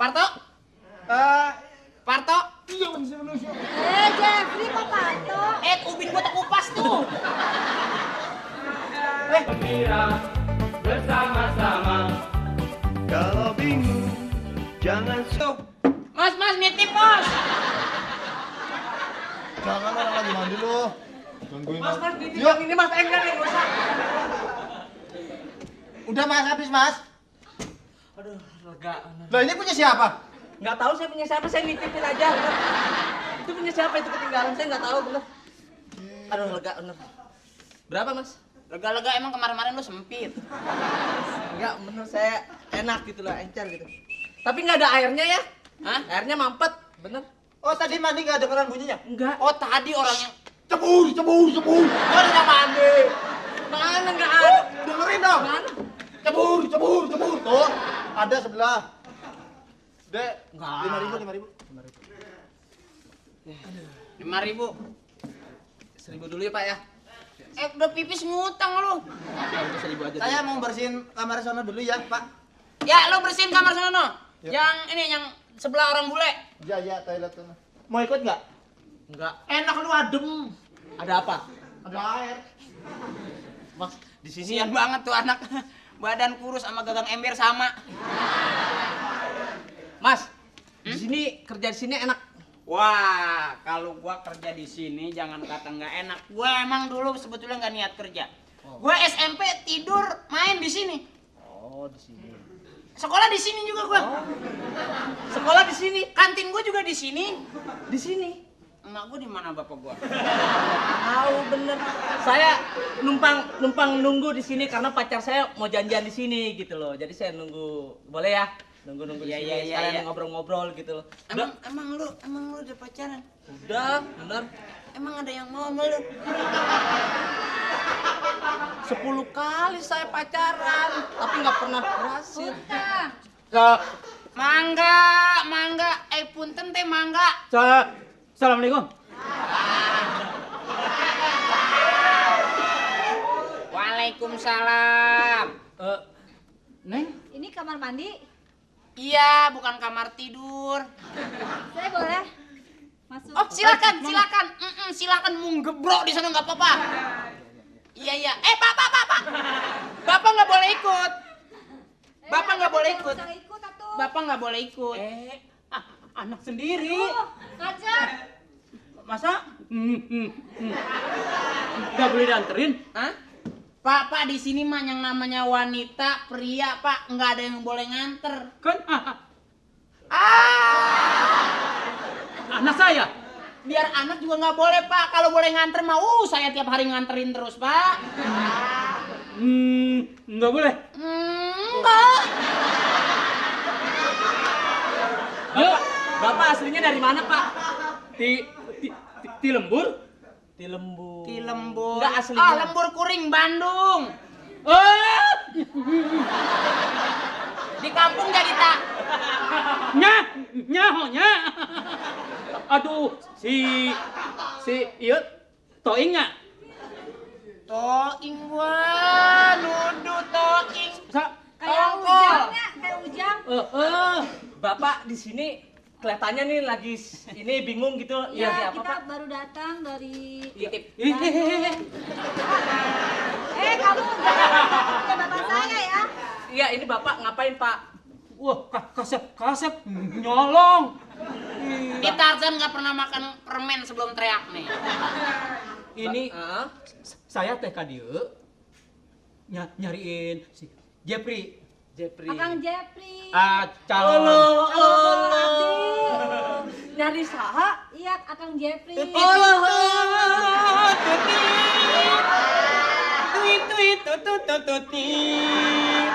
Parto? Parto? Iya manusia. Jeffrey kok Parto? Ubin gua tak kupas tuh. Gembira bersama-sama. Kalau bingung jangan Mas, nitip bos. Jangan orang lagi mandi lu. Gangguin. Mas, nitip yang ini mas, enggak nih, gak usah. Udah mas, habis mas. Aduh, lega. Lah ini punya siapa? Nggak tahu saya punya siapa, saya nitipin aja. Bener. Itu punya siapa, itu ketinggalan, saya nggak tahu bener. Aduh, lega bener. Berapa mas? Lega-lega emang kemarin-kemarin lu sempit. Enggak, bener saya enak gitu lah, encer gitu. Tapi nggak ada airnya ya? Hah? Airnya mampet, bener? Oh tadi mandi nggak dengeran bunyinya? Enggak. Oh tadi orang yang Cebur. oh udah mandi. Mana nggak ada? Dengerin dong. Mana? Cebur. Tuh, ada sebelah. Dek, Nggak. 5.000. 5.000. 1.000 dulu ya pak ya? Udah pipis ngutang lu. Ya udah 1.000 aja. Saya mau bersihin kamar sana dulu ya, Pak. Ya, lu bersihin kamar sono. Yuk. Yang sebelah orang bule. Ya, toilet sana. Mau ikut nggak? Enggak. Enak lu adem. Ada apa? Ada air. Mas, di sini Kasian banget tuh anak. Badan kurus sama gagang ember sama. Mas, di sini kerja di sini enak. Wah, kalau gua kerja di sini jangan kata nggak enak. Gua emang dulu sebetulnya nggak niat kerja. Gua SMP tidur main di sini. Oh, di sini. Sekolah di sini juga gua. Sekolah di sini. Kantin gua juga di sini. Di sini. Emak gua di mana bapak gua? Tahu bener. Saya numpang nunggu di sini karena pacar saya mau janjian di sini gitu loh. Jadi saya nunggu. Boleh ya? Nunggu di Iya, sini. iya, iya, Sekalian iya. ngobrol-ngobrol gitu loh. Emang lu udah pacaran? Udah, bener. Emang ada yang mau sama lu? 10 kali saya pacaran, tapi nggak pernah berhasil. Mangga. Punten teh mangga. Assalamualaikum. Waalaikumsalam. Neng, Ini kamar mandi. Iya, bukan kamar tidur. Saya boleh masuk? Oh, silakan. Silakan menggebrok di sana nggak apa-apa. Iya. Pak. Bapak nggak boleh ikut. Bapak nggak boleh ikut. Jangan ikut atuh. Bapak nggak boleh ikut. anak sendiri. Ngajar. Masa? Nggak boleh dianterin? Hah? Pak, di sini mah yang namanya wanita, pria, Pak, nggak ada yang boleh nganter. Kan anak saya. Biar anak juga nggak boleh, Pak. Kalau boleh nganter mah, saya tiap hari nganterin terus, Pak. Nggak boleh. Enggak. Bapak aslinya dari mana, Pak? Di Lembur? Di Lembur. Di Lembur. Enggak aslinya. Lembur Kuring, Bandung. Di kampung jadi tak. Nya. Aduh, si ieu toing nggak? Toing gua, nuduh toing. Kayak Tongkol. ujangnya, kayak ujang. Bapak di sini kelihatannya nih lagi ini bingung gitu. Ya, apa, kita Pak? baru datang dari... Titip. Kamu udah bapak saya ya? Iya, ini Bapak ngapain, Pak? Wah, kasep nyolong. Di Tarzan nggak pernah makan permen sebelum teriak nih. Ini saya teh ka dieu nyariin si Jeffrey. Akang Jeffrey. Calon. Abdi. Nyari saha? Iya, Akang Jeffrey.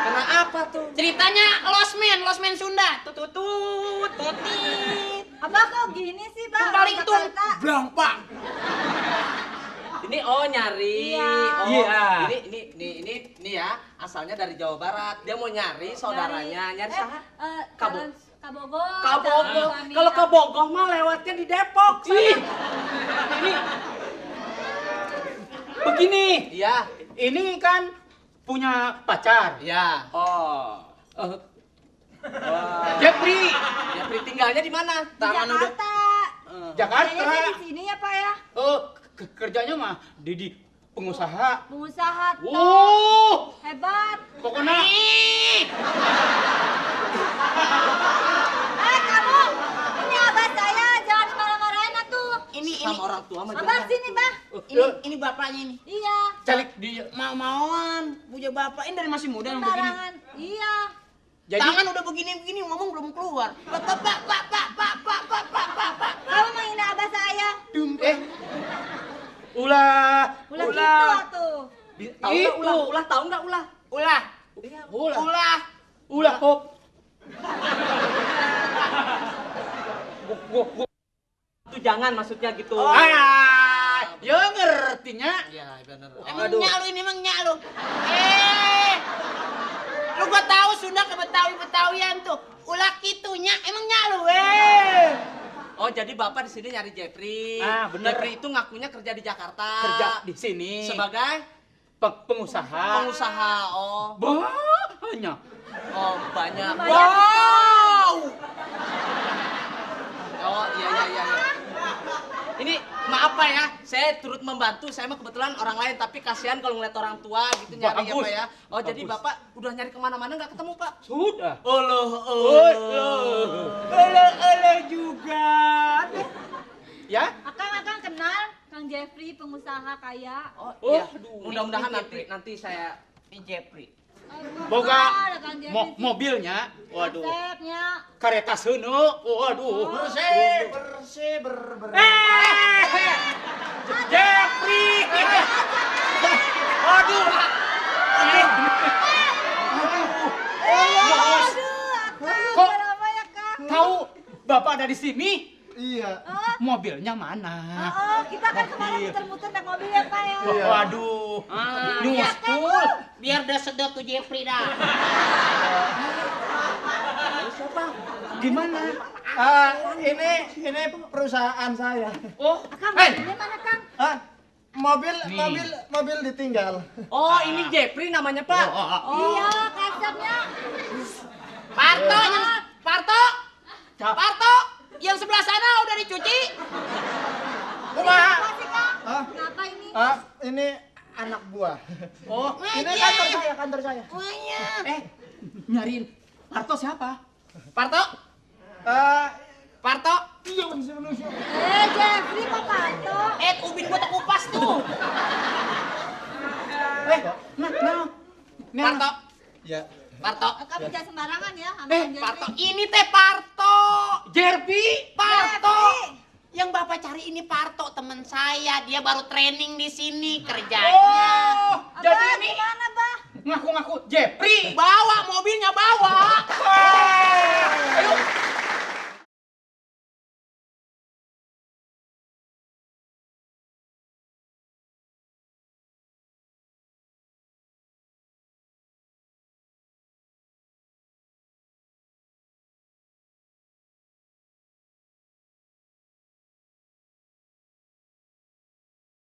Kenapa tuh? Ceritanya Losmen Sunda. Tututut, tutit. Abah kok gini sih, Bang? Paling tung, Kata-kata. blampak. Ini nyari. Iya. Oh, Iya. Ini ya, asalnya dari Jawa Barat. Dia mau nyari saudaranya, nyari saha? Jalan Kabogoh. Kabogoh. Jalan Kalau suami. Kabogoh mah lewatnya di Depok. Ini Begini, Iya. ini kan punya pacar. Iya. Oh, Jepri. Jepri tinggalnya di mana? Di Jakarta. Jakarta. Kayaknya saya di sini ya Pak ya. Oh, kerjanya mah di pengusaha. Pengusaha top. Oh, Hebat. pokoknya Kamu. Ini abah saya. Jangan dimarah-marahin atuh. Ini Sama orang tua mah Abah jangan. sini, Bah. ini bapaknya ini. Iya. calik dia. Mau-mauan punya bapak ini dari masih muda yang begini. Sembarangan. Iya. Jadi Tangan udah begini-begini ngomong belum keluar. Pak. Kamu menghina abah saya. ulah Ulah gitu atuh. Tahu nggak ulah? Tahu nggak ulah? Ulah. ulah ulah kok. Gua Itu jangan maksudnya gitu. ya ngertinya. Iya, benar. Emang nyak lu ini emang nyak lu. Lu gua tahu Sunda ke Betawi-Betawian tuh. Ulah kitunya emang nyak lu. Oh, jadi Bapak di sini nyari Jepri. Bener. Jepri itu ngakunya kerja di Jakarta. Kerja di sini Sebagai pengusaha. pengusaha. Oh, Banyak. oh banyak. Wow. Oh, iya. Ini maaf Pak ya, saya turut membantu. Saya mah kebetulan orang lain, tapi kasihan kalau ngeliat orang tua gitu nyari ya Bagus. Pak ya. Oh, jadi Bagus. Bapak udah nyari kemana-mana nggak ketemu Pak? Sudah. Ele juga. Ya? Akang kenal Kang Jeffrey pengusaha kaya. Oh, Oh, iya. aduh. Mudah-mudahan Ini nanti saya Ini Jepri. Boga Ada Kang Jeffrey. mobilnya. Waduh. Resepnya. Kereta seuneu. Waduh. Bersih. Jepri. Aduh. Bos, Kok- Kenapa ya Kang? tahu Bapak ada di sini? Iya. Mobilnya mana? Kita kan kemarin muter-muter naik mobil ya Pak ya. Iya. Waduh. Nyuspul. Biar dah sedot tuh Jepri dah. Gimana? Ini perusahaan saya. Oh, Kang, hey. mobilnya mana Kang? Hah? Mobil ditinggal. Oh, ini Jepri namanya Pak. Iya, kasetnya. Parto, yang sebelah sana udah dicuci. Kenapa sih Kang? Hah? Kenapa ini? Ini anak buah. Oh, Ini kantor saya. nyariin Parto siapa? Parto, Iya, manusia. Jeffrey kok Parto? ubin gua terkupas tuh. Parto, Ya. Parto, Kamu jangan sembarangan ya sama Kang Jeffrey. Parto, ini teh Parto. Jerpi. Parto. Yang Bapak cari ini Parto, teman saya. Dia baru training di sini kerjanya. Abah, Jadi ini gimana, Bah? ngaku-ngaku Jepri. Bawa mobilnya bawa.